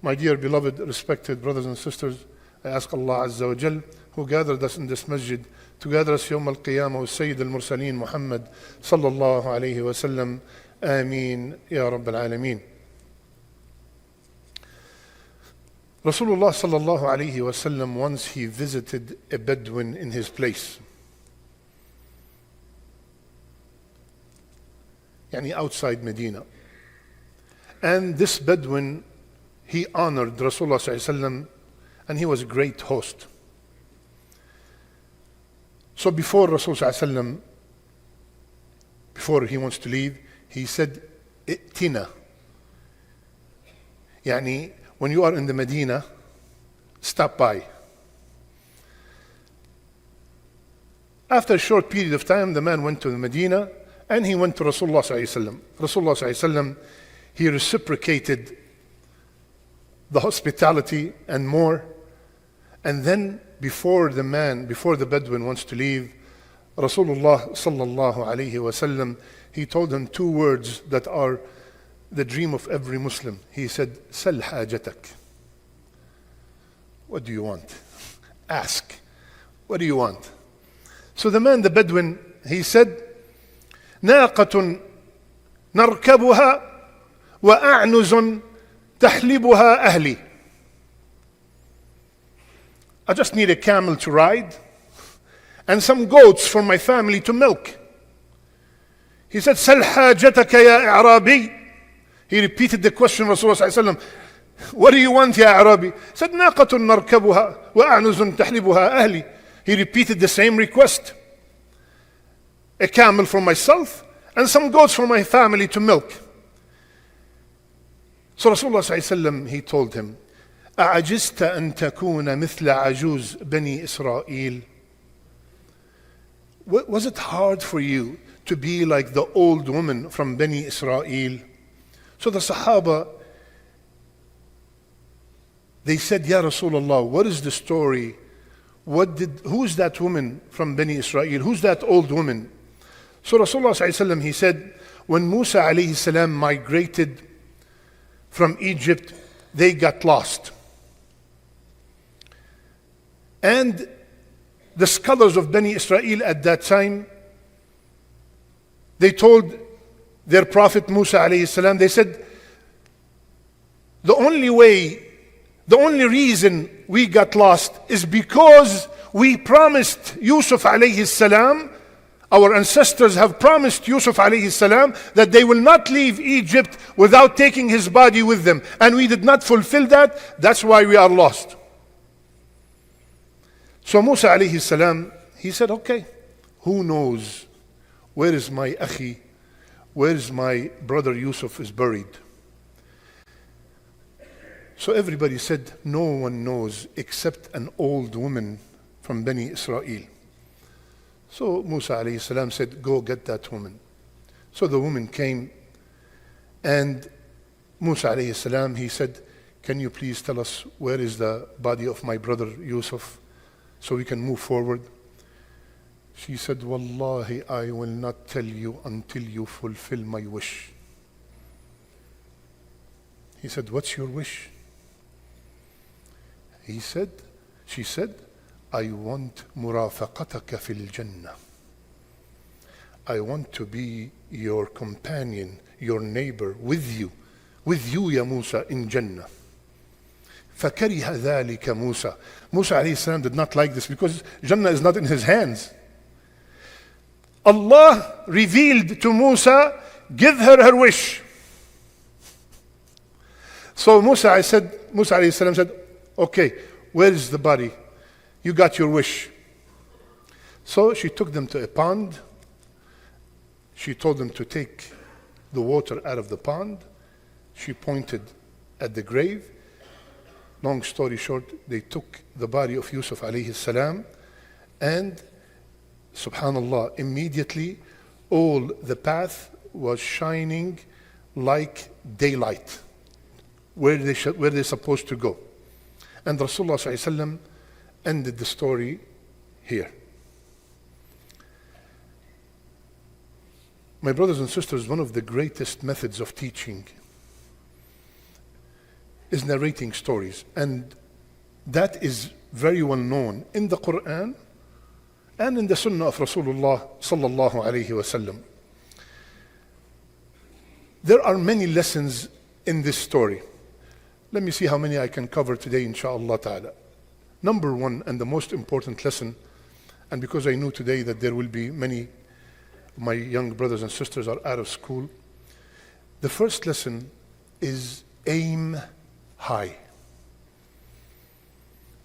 My dear, beloved, respected brothers and sisters, I ask Allah Azza wa Jal, who gathered us in this masjid, to gather us Yawm al-Qiyamah with Sayyid al-Mursaleen Muhammad sallallahu alayhi wa sallam. Ameen ya Rabb al-Alameen. Rasulullah sallallahu alayhi wa sallam, once he visited a Bedouin in his place. Yani outside Medina. And this Bedouin, he honored Rasulullah sallallahu alayhi wa sallam, and he was a great host. So before Rasulullah sallallahu alayhi wa sallam, before he wants to leave, he said, "I'tina." Yani, when you are in the Medina, stop by. After a short period of time, the man went to the Medina and he went to Rasulullah sallallahu alayhi wa sallam. Rasulullah sallallahu alayhi wa sallam, he reciprocated the hospitality and more. And then before the Bedouin wants to leave, Rasulullah sallallahu alayhi wa sallam, he told him two words that are the dream of every Muslim. He said, "Sal hajatak." What do you want? Ask. What do you want? So the man, the Bedouin, he said, "ناقة نركبها وأعنز تحلبها أهلي." I just need a camel to ride and some goats for my family to milk. He said, "Sal hajataka ya Arabi." He repeated the question, Rasulullah sallallahu alaihi wasallam, "What do you want, ya Arabi?" He said, "ناقة نركبها وأعنز تحلبها أهلي." He repeated the same request. A camel for myself and some goats for my family to milk. So Rasulullah sallallahu alaihi wasallam, he told him, أعجزت أن تكون مثل عجوز بني إسرائيل. Was it hard for you to be like the old woman from Bani Israel? So the Sahaba, they said, "Ya Rasulullah, what is the story? Who's that woman from Bani Israel? Who's that old woman?" So Rasulullah sallallahu alaihi wasallam, he said, when Musa alayhi salam migrated from Egypt, they got lost. And the scholars of Bani Israel at that time, they told their prophet Musa alayhi salam, they said, the only reason we got lost is because we promised Yusuf alayhi salam, our ancestors have promised Yusuf alayhi salam that they will not leave Egypt without taking his body with them. And we did not fulfill that. That's why we are lost. So Musa alayhi salam, he said, "Okay, who knows? Where is my akhi? Where is my brother Yusuf is buried?" So everybody said, "No one knows except an old woman from Bani Israel." So Musa alayhi salam said, "Go get that woman." So the woman came, and Musa alayhi salam, he said, "Can you please tell us where is the body of my brother Yusuf so we can move forward?" She said, "Wallahi, I will not tell you until you fulfill my wish." He said, "What's your wish?" She said, "I want murafaqataka fil Jannah. I want to be your companion, your neighbor, with you, ya Musa, in Jannah." فَكَرِهَ ذَلِكَ Musa. Musa alayhi salam did not like this because Jannah is not in his hands. Allah revealed to Musa, "Give her her wish." So Musa alayhi salam said, "Okay, where is the body? You got your wish." So she took them to a pond. She told them to take the water out of the pond. She pointed at the grave. Long story short, they took the body of Yusuf alayhi salam, and SubhanAllah, immediately all the path was shining like daylight where they're supposed to go. And Rasulullah sallallahu alaihi wasallam ended the story here. My brothers and sisters, one of the greatest methods of teaching is narrating stories. And that is very well known in the Quran and in the Sunnah of Rasulullah sallallahu alayhi wasallam. There are many lessons in this story. Let me see how many I can cover today, inshaAllah ta'ala. Number one, and the most important lesson, and because I knew today that there will be many of my young brothers and sisters are out of school, the first lesson is aim high.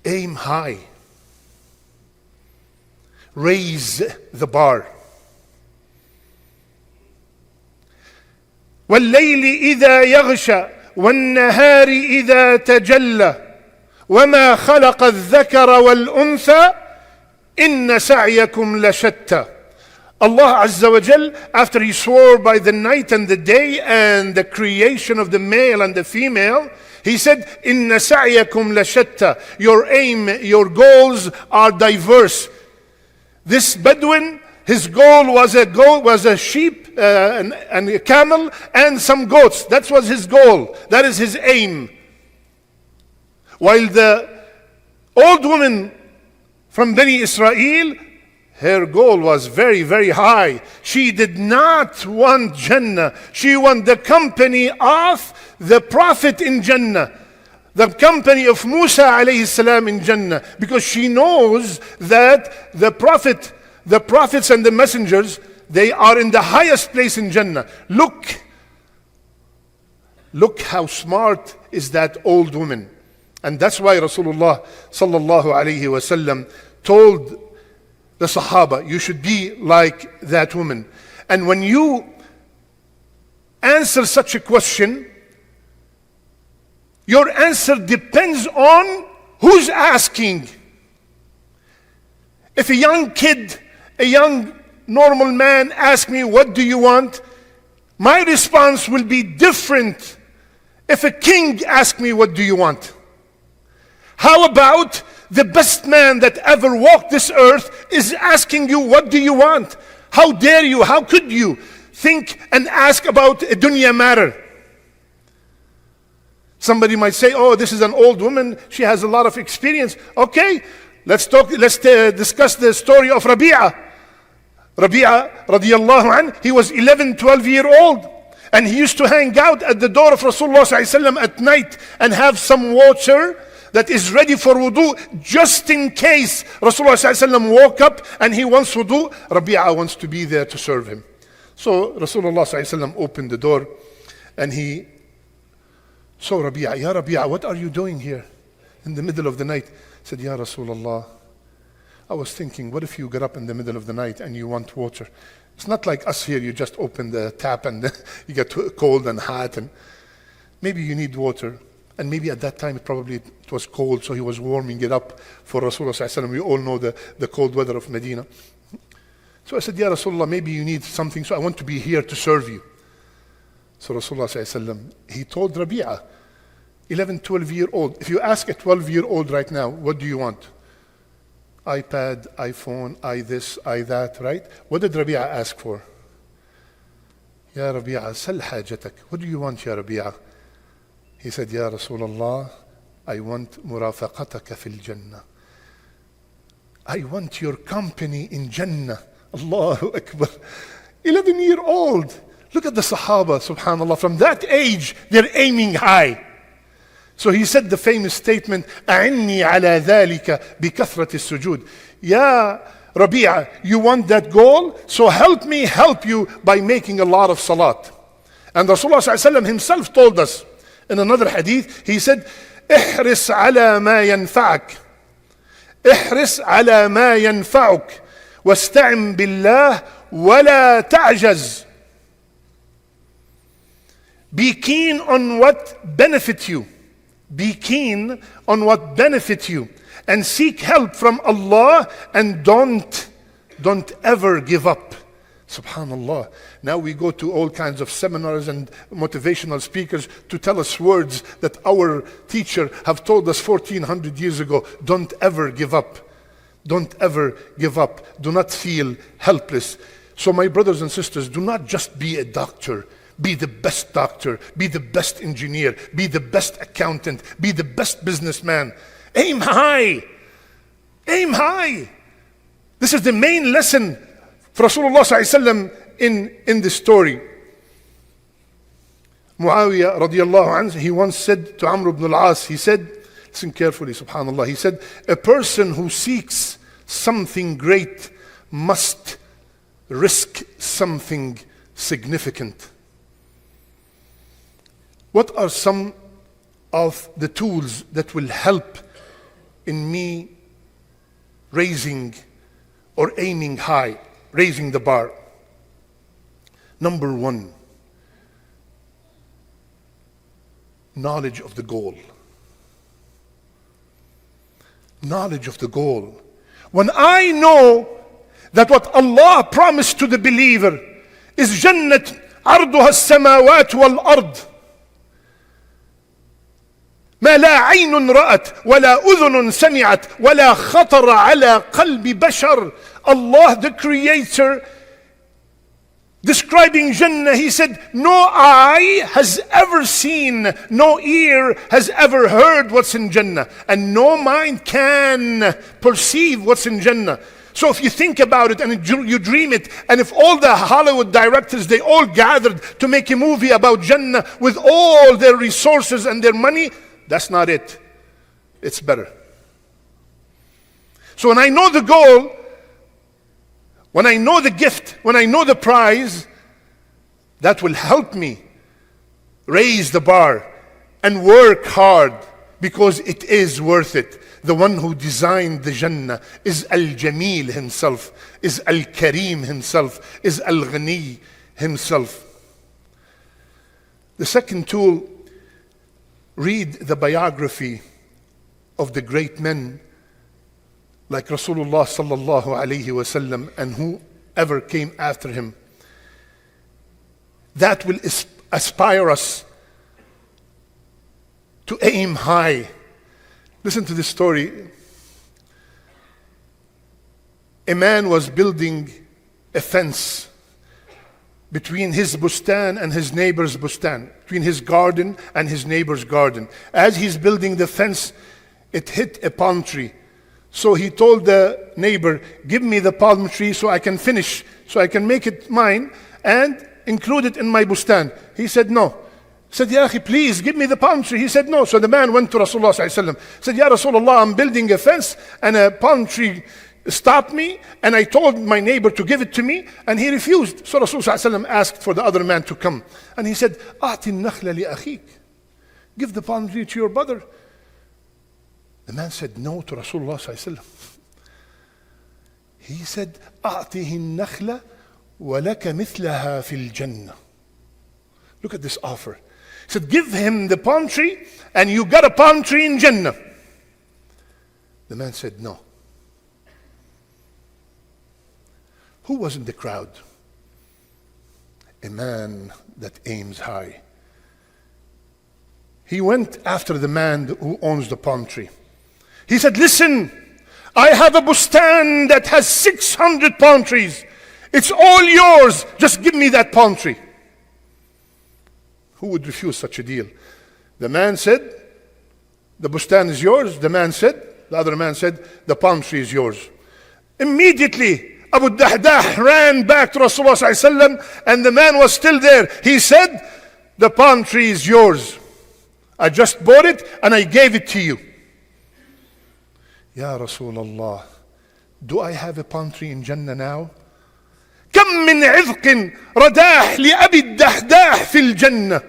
Aim high. Raise the bar. وَاللَّيْلِ إِذَا يَغْشَى وَالنَّهَارِ إِذَا تَجَلَّى وَمَا خَلَقَ الذَّكَرَ وَالْأُنثَى إِنَّ سَعْيَكُمْ لَشَتَّى. Allah Azza wa Jal, after He swore by the night and the day and the creation of the male and the female, He said, إِنَّ سَعْيَكُمْ لَشَتَّى. Your aim, your goals are diverse. This Bedouin, his goal was a sheep and a camel and some goats. That was his goal. That is his aim. While the old woman from Bani Israel, her goal was very, very high. She did not want Jannah. She wanted the company of the Prophet in Jannah. The company of Musa alayhi salam in Jannah. Because she knows that the prophets and the messengers, they are in the highest place in Jannah. Look how smart is that old woman. And that's why Rasulullah sallallahu alayhi wasallam told the Sahaba, you should be like that woman. And when you answer such a question, your answer depends on who's asking. If a young kid, a young normal man asks me, what do you want? My response will be different if a king asks me, what do you want? How about the best man that ever walked this earth is asking you, what do you want? How dare you? How could you think and ask about a dunya matter? Somebody might say, oh, this is an old woman. She has a lot of experience. Okay, let's discuss the story of Rabia. Rabia, radiallahu anh, he was 11, 12-year-old. And he used to hang out at the door of Rasulullah sallallahu at night and have some water that is ready for wudu, just in case Rasulullah sallallahu woke up and he wants wudu. Rabia wants to be there to serve him. So Rasulullah sallallahu opened the door and he saw Rabia. Ya Rabia, what are you doing here in the middle of the night? He said, Ya Rasulullah, I was thinking, what if you get up in the middle of the night and you want water? It's not like us here, you just open the tap and you get cold and hot, and maybe you need water. And maybe at that time it was cold, so he was warming it up for Rasulullah sallallahu alaihi wasallam. We all know the cold weather of Medina. So I said, Ya Rasulullah, maybe you need something, so I want to be here to serve you. So Rasulullah sallallahu alaihi wasallam, he told Rabia, 11, 12-year-old, if you ask a 12-year-old right now, what do you want? iPad, iPhone, this, that, right? What did Rabia ask for? Ya Rabia, sal hajatak. What do you want, Ya Rabia? He said, Ya Rasulullah, I want murafaqataka fil Jannah. I want your company in Jannah. Allahu Akbar. 11-year-old. Look at the Sahaba, subhanallah. From that age, they're aiming high. So he said the famous statement, أعني على ذلك بكثرة السجود. Ya Rabia, you want that goal? So help me help you by making a lot of salat. And Rasulullah sallallahu alaihi wasallam himself told us in another hadith, he said, احرص على ما ينفعك. احرص على ما ينفعك. واستعن بالله ولا تعجز. Be keen on what benefits you. Be keen on what benefits you. And seek help from Allah, and don't ever give up. Subhanallah. Now we go to all kinds of seminars and motivational speakers to tell us words that our teacher have told us 1400 years ago. Don't ever give up. Don't ever give up. Do not feel helpless. So my brothers and sisters, do not just be a doctor. Be the best doctor, be the best engineer, be the best accountant, be the best businessman. Aim high. Aim high. This is the main lesson for Rasulullah sallallahu in this story. Muawiyah radiallahu anhu, he once said to Amr ibn al-As, he said, listen carefully, SubhanAllah, he said, a person who seeks something great must risk something significant. What are some of the tools that will help in me raising or aiming high, raising the bar? Number one, knowledge of the goal. Knowledge of the goal. When I know that what Allah promised to the believer is Jannat عرضها السماوات والأرض ما لا عين رأت ولا أذن سمعت ولا خطر على قلب بشر. Allah the Creator, describing Jannah, He said, no eye has ever seen, no ear has ever heard what's in Jannah, and no mind can perceive what's in Jannah. So if you think about it and you dream it, and if all the Hollywood directors, they all gathered to make a movie about Jannah with all their resources and their money, that's not it. It's better. So when I know the goal, when I know the gift, when I know the prize, that will help me raise the bar and work hard, because it is worth it. The one who designed the Jannah is Al-Jameel himself, is Al-Kareem himself, is Al-Ghani himself. The second tool, read the biography of the great men like Rasulullah sallallahu alayhi wasallam and whoever came after him. That will aspire us to aim high. Listen to this story. A man was building a fence between his bustan and his neighbor's bustan, between his garden and his neighbor's garden. As he's building the fence, it hit a palm tree. So he told the neighbor, give me the palm tree so I can finish, so I can make it mine and include it in my bustan. He said, no. He said, Ya akhi, please give me the palm tree. He said, no. So the man went to Rasulullah sallallahu alaihi wasallam, said, Ya Rasulullah, I'm building a fence and a palm tree stopped me, and I told my neighbor to give it to me, and he refused. So Rasulullah sallallahu alaihi wasallam asked for the other man to come, and he said, أعطي النخلة لأخيك. Give the palm tree to your brother. The man said no to Rasulullah sallallahu alaihi wasallam. He said, أعطيه النخلة ولك مثلها في الجنة. Look at this offer. He said, give him the palm tree and you got a palm tree in Jannah. The man said no. Who was in the crowd? A man that aims high. He went after the man who owns the palm tree. He said, listen, I have a bustan that has 600 palm trees. It's all yours. Just give me that palm tree. Who would refuse such a deal? The man said, the bustan is yours. The other man said, the palm tree is yours. Immediately, Abu Dahdah ran back to Rasulullah sallallahu alaihi wasallam, and the man was still there. He said, the palm tree is yours. I just bought it and I gave it to you. Ya Rasulullah, do I have a palm tree in Jannah now? كم من عذق رداح لأبي الدحداح في الجنة.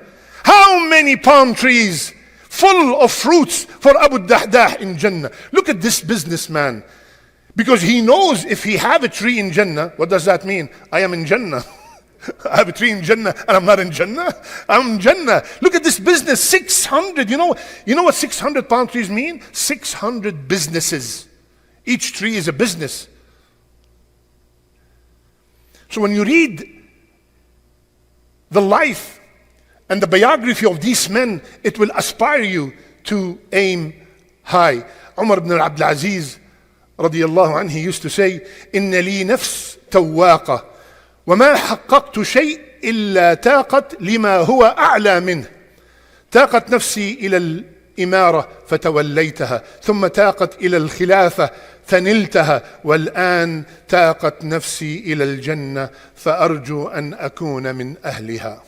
How many palm trees full of fruits for Abu Dahdah in Jannah? Look at this businessman. Because he knows if he have a tree in Jannah, what does that mean? I am in Jannah. I have a tree in Jannah and I'm not in Jannah. I'm in Jannah. Look at this business, 600. You know what 600 palm trees mean? 600 businesses. Each tree is a business. So when you read the life and the biography of these men, it will aspire you to aim high. Umar ibn Abdul Aziz radiyallahu anhu, he used to say, إن لي نفس تواقة وما حققت شيء إلا تاقت لما هو أعلى منه. تاقت نفسي إلى الإمارة فتوليتها، ثم تاقت إلى الخلافة فنلتها، والآن تاقت نفسي إلى الجنة فأرجو أن أكون من أهلها.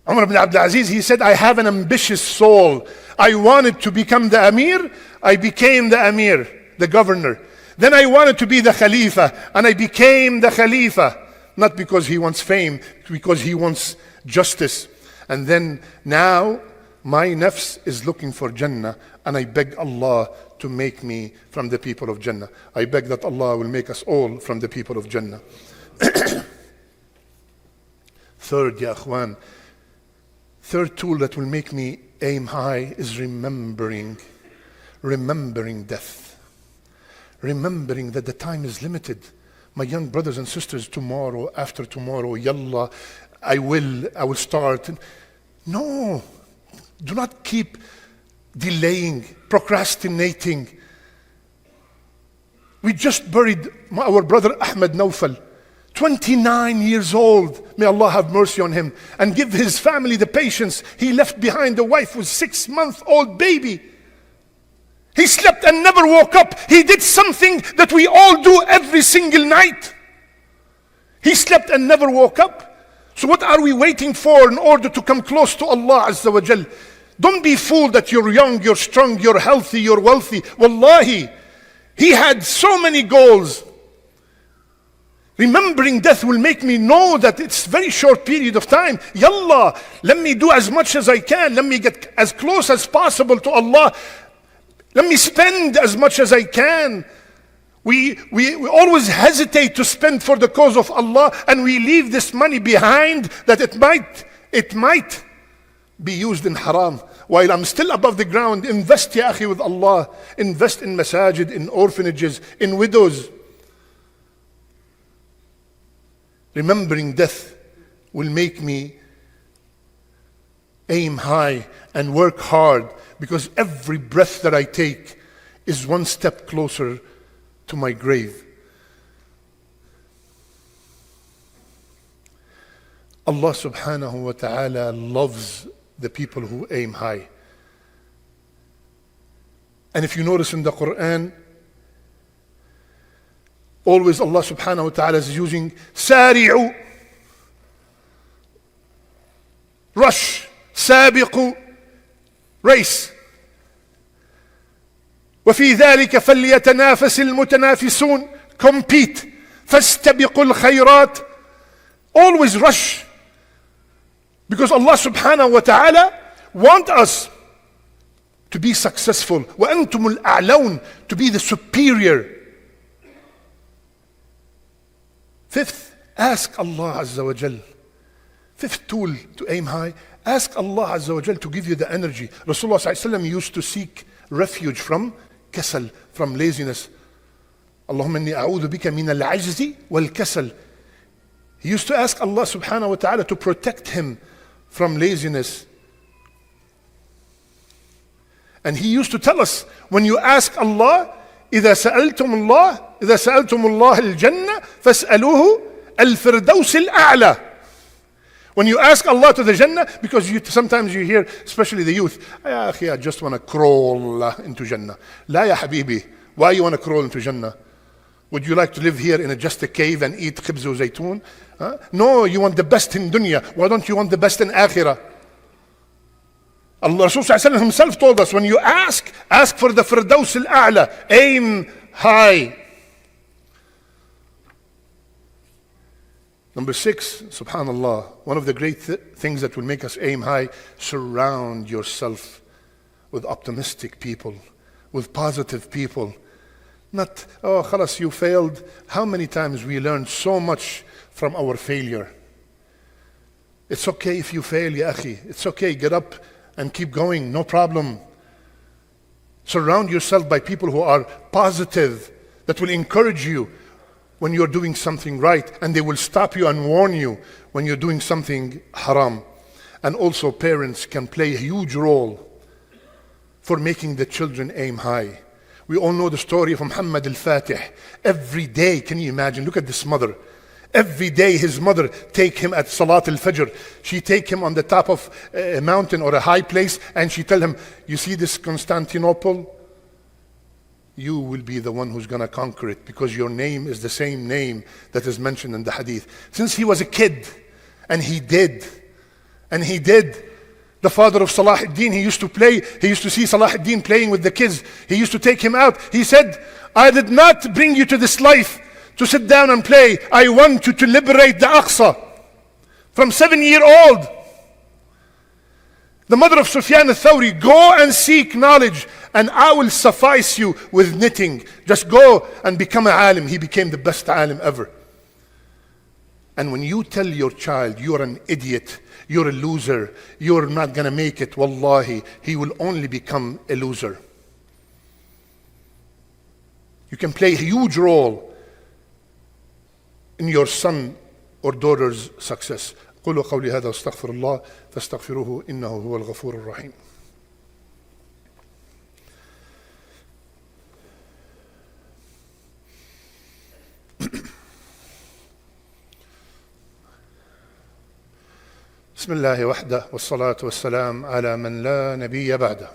Umar ibn Abdul Aziz, he said, I have an ambitious soul. I wanted to become the Amir. I became the Amir, the governor. Then I wanted to be the Khalifa, and I became the Khalifa. Not because he wants fame, because he wants justice. And then now my nafs is looking for Jannah, and I beg Allah to make me from the people of Jannah. I beg that Allah will make us all from the people of Jannah. Third, ya akhwan, third tool that will make me aim high is remembering death. Remembering that the time is limited. My young brothers and sisters, tomorrow, after tomorrow, yalla, I will start. No, do not keep delaying, procrastinating. We just buried our brother Ahmed Naufal, 29 years old. May Allah have mercy on him and give his family the patience. He left behind a wife with 6-month-old baby. He slept and never woke up. He did something that we all do every single night. He slept and never woke up. So what are we waiting for in order to come close to Allah Azza wa Jal? Don't be fooled that you're young, you're strong, you're healthy, you're wealthy. Wallahi, he had so many goals. Remembering death will make me know that it's a very short period of time. Yalla, let me do as much as I can. Let me get as close as possible to Allah. Let me spend as much as I can. We always hesitate to spend for the cause of Allah, and we leave this money behind that it might be used in haram. While I'm still above the ground, invest ya akhi with Allah. Invest in masajid, in orphanages, in widows. Remembering death will make me aim high and work hard, because every breath that I take is one step closer to my grave. Allah subhanahu wa ta'ala loves the people who aim high. And if you notice in the Quran, always Allah subhanahu wa ta'ala is using sari'u, rush, sabiqu, race. وفي ذلك فليتنافس المتنافسون, compete. فاستبقوا الخيرات, always rush. Because Allah subhanahu wa ta'ala wants us to be successful. وأنتم الأعلون, to be the superior. Fifth, ask Allah Azza wa Jal. Fifth tool to aim high, ask Allah Azza wa Jal to give you the energy. Rasulullah sallallahu alaihi wasallam used to seek refuge from kasal, from laziness. Allahumma inni a'udhu bika min al-ajzi wal-kasal. He used to ask Allah subhanahu wa ta'ala to protect him from laziness. And he used to tell us, when you ask Allah, إذا سألتم الله الجنة فاسألوه الفردوس الأعلى. When you ask Allah to the Jannah, because sometimes you hear, especially the youth, يا أخي, I just want to crawl into Jannah. لا يا حبيبي, why you want to crawl into Jannah? Would you like to live here in just a cave and eat khibz wa zaytun? No, you want the best in dunya. Why don't you want the best in akhirah? Allah Rasul sallallahu himself told us, when you ask for the firdaus al-a'la, aim high. Number 6, subhanallah, one of the great things that will make us aim high, surround yourself with optimistic people, with positive people. Not, oh, khalas, you failed. How many times we learned so much from our failure. It's okay if you fail, ya akhi. It's okay, get up and keep going, no problem. Surround yourself by people who are positive, that will encourage you when you're doing something right, and they will stop you and warn you when you're doing something haram. And also parents can play a huge role for making the children aim high. We all know the story of Muhammad al-Fatih. Every day, can you imagine? Look at this mother. Every day his mother take him at Salat al-Fajr. She take him on the top of a mountain or a high place and she tell him, you see this Constantinople? You will be the one who's going to conquer it because your name is the same name that is mentioned in the hadith. Since he was a kid, and he did. The father of Salah ad-Din, he used to see Salah ad-Din playing with the kids. He used to take him out. He said, I did not bring you to this life to sit down and play. I want you to liberate the Aqsa. From 7-year-old. The mother of Sufyan al-Thawri, go and seek knowledge and I will suffice you with knitting. Just go and become an alim. He became the best alim ever. And when you tell your child, you're an idiot, you're a loser, you're not going to make it, wallahi, he will only become a loser. You can play a huge role in your son or daughter's success. قولوا قولي هذا واستغفر الله فاستغفروه إنه هو الغفور الرحيم. بسم الله وحده والصلاة والسلام على من لا نبي بعده.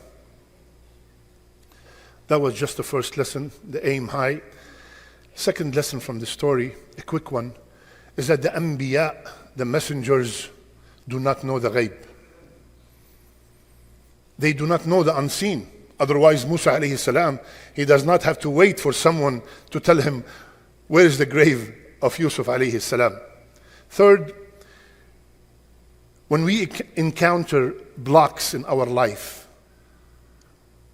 That was just the first lesson, the aim high. Second lesson from the story, a quick one, is that the Anbiya, the messengers, do not know the ghaib. They do not know the unseen. Otherwise, Musa alayhi salam, he does not have to wait for someone to tell him where is the grave of Yusuf alayhi salam. Third, when we encounter blocks in our life,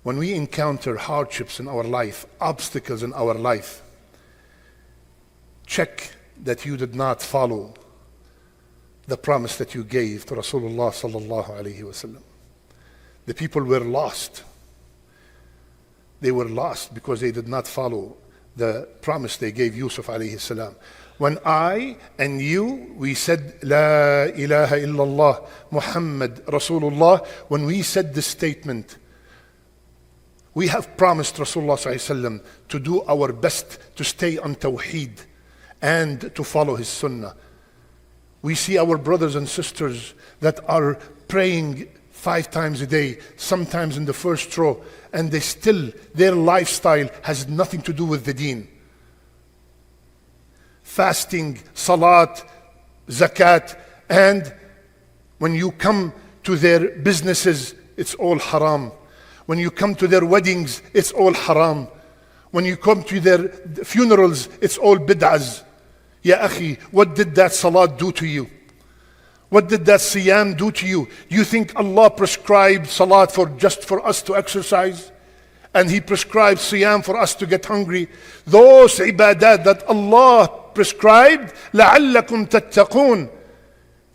when we encounter hardships in our life, obstacles in our life, check that you did not follow the promise that you gave to Rasulullah sallallahu alayhi wasallam. The people were lost. They were lost because they did not follow the promise they gave Yusuf alayhi salam. When I and you, we said, La ilaha illallah, Muhammad Rasulullah, when we said this statement, we have promised Rasulullah sallallahu alaihi wasallam to do our best to stay on Tawheed and to follow his sunnah. We see our brothers and sisters that are praying 5 times a day, sometimes in the first row, and their lifestyle has nothing to do with the deen. Fasting, salat, zakat, and when you come to their businesses, it's all haram. When you come to their weddings, it's all haram. When you come to their funerals, it's all bid'ahs. Ya akhi, what did that salat do to you? What did that siyam do to you? You think Allah prescribed salat just for us to exercise? And He prescribed siyam for us to get hungry? Those ibadat that Allah prescribed, لَعَلَّكُمْ تَتَّقُونَ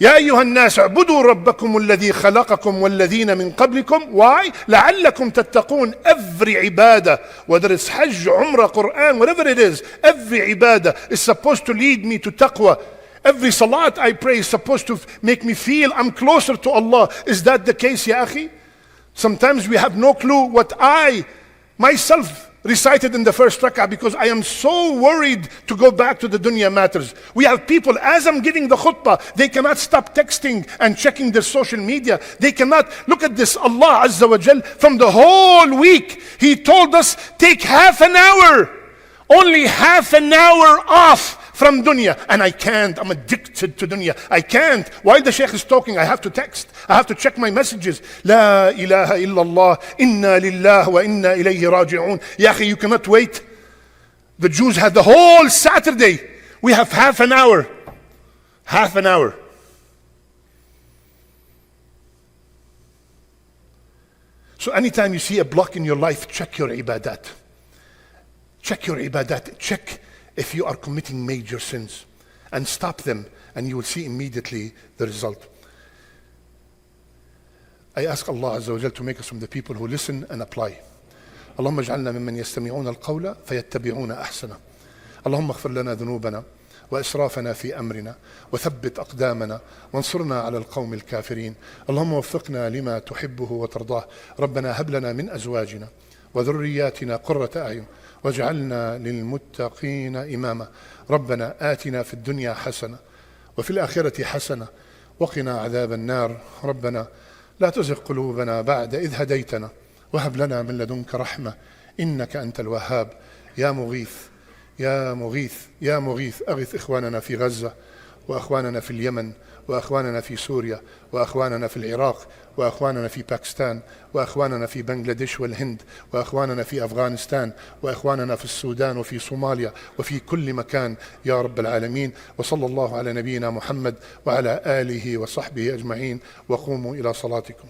يا أيها الناس اعبدوا ربكم الذي خلقكم والذين من قبلكم. Why? لعلكم تتقون. Every ibadah, whether it's Hajj, Umrah, Quran, whatever it is, every ibadah is supposed to lead me to taqwa. Every salat I pray is supposed to make me feel I'm closer to Allah. Is that the case, ya akhi? Sometimes we have no clue what I myself recited in the first rak'ah because I am so worried to go back to the dunya matters. We have people, as I'm giving the khutbah, they cannot stop texting and checking their social media. They cannot. Look at this. Allah Azza wa Jal, from the whole week, He told us, take half an hour, only half an hour off from dunya. And I can't. I'm addicted to dunya. I can't. While the Shaykh is talking, I have to text. I have to check my messages. La ilaha illallah. Inna lillah wa inna ilayhi raji'un. Ya akhi, you cannot wait. The Jews had the whole Saturday. We have half an hour. Half an hour. So anytime you see a block in your life, check your ibadat. Check your ibadat. Check if you are committing major sins, and stop them, and you will see immediately the result. I ask Allah Azza wa Jal to make us from the people who listen and apply. اللهم اجعلنا ممن يستمعون القول فيتبعون أحسنه. اللهم اغفر لنا ذنوبنا وإسرافنا في أمرنا وثبت أقدامنا وانصرنا على القوم الكافرين. اللهم وفقنا لما تحبه وترضاه. ربنا هب لنا من أزواجنا وذرياتنا قرة أعين واجعلنا للمتقين إماما. ربنا آتنا في الدنيا حسنة وفي الآخرة حسنة وقنا عذاب النار. ربنا لا تزغ قلوبنا بعد إذ هديتنا وهب لنا من لدنك رحمة إنك أنت الوهاب. يا مغيث يا مغيث يا مغيث أغث إخواننا في غزة وأخواننا في اليمن وأخواننا في سوريا وأخواننا في العراق وأخواننا في باكستان وأخواننا في بنغلاديش والهند وأخواننا في أفغانستان وأخواننا في السودان وفي صوماليا وفي كل مكان يا رب العالمين. وصلى الله على نبينا محمد وعلى آله وصحبه أجمعين وقوموا إلى صلاتكم.